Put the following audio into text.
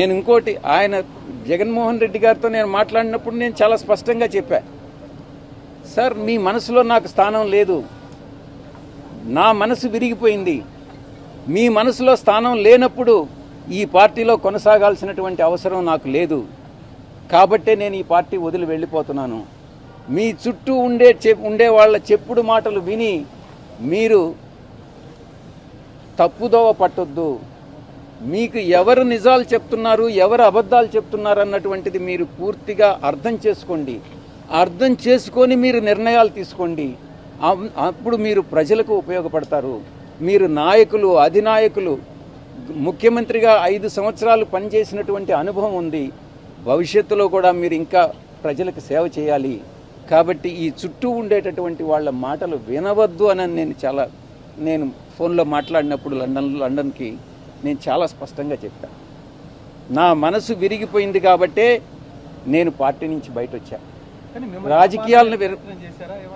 నేను ఇంకోటి ఆయన జగన్మోహన్ రెడ్డి గారితో నేను మాట్లాడినప్పుడు నేను చాలా స్పష్టంగా చెప్పా, సార్ మీ మనసులో నాకు స్థానం లేదు, నా మనసు విరిగిపోయింది, మీ మనసులో స్థానం లేనప్పుడు ఈ పార్టీలో కొనసాగాల్సినటువంటి అవసరం నాకు లేదు, కాబట్టే నేను ఈ పార్టీ వదిలి వెళ్ళిపోతున్నాను. మీ చుట్టూ ఉండే వాళ్ళ చెప్పుడు మాటలు విని మీరు తప్పుదోవ పట్టొద్దు. మీకు ఎవరు నిజాలు చెప్తున్నారు, ఎవరు అబద్ధాలు చెప్తున్నారు అన్నటువంటిది మీరు పూర్తిగా అర్థం చేసుకోండి. అర్థం చేసుకొని మీరు నిర్ణయాలు తీసుకోండి. అప్పుడు మీరు ప్రజలకు ఉపయోగపడతారు. మీరు నాయకులు, అధినాయకులు, ముఖ్యమంత్రిగా 5 సంవత్సరాలు పనిచేసినటువంటి అనుభవం ఉంది. భవిష్యత్తులో కూడా మీరు ఇంకా ప్రజలకు సేవ చేయాలి. కాబట్టి ఈ చుట్టూ ఉండేటటువంటి వాళ్ళ మాటలు వినవద్దు అని నేను ఫోన్లో మాట్లాడినప్పుడు లండన్కి నేను చాలా స్పష్టంగా చెప్పాను. నా మనసు విరిగిపోయింది కాబట్టే నేను పార్టీ నుంచి బయట వచ్చా. రాజకీయాలను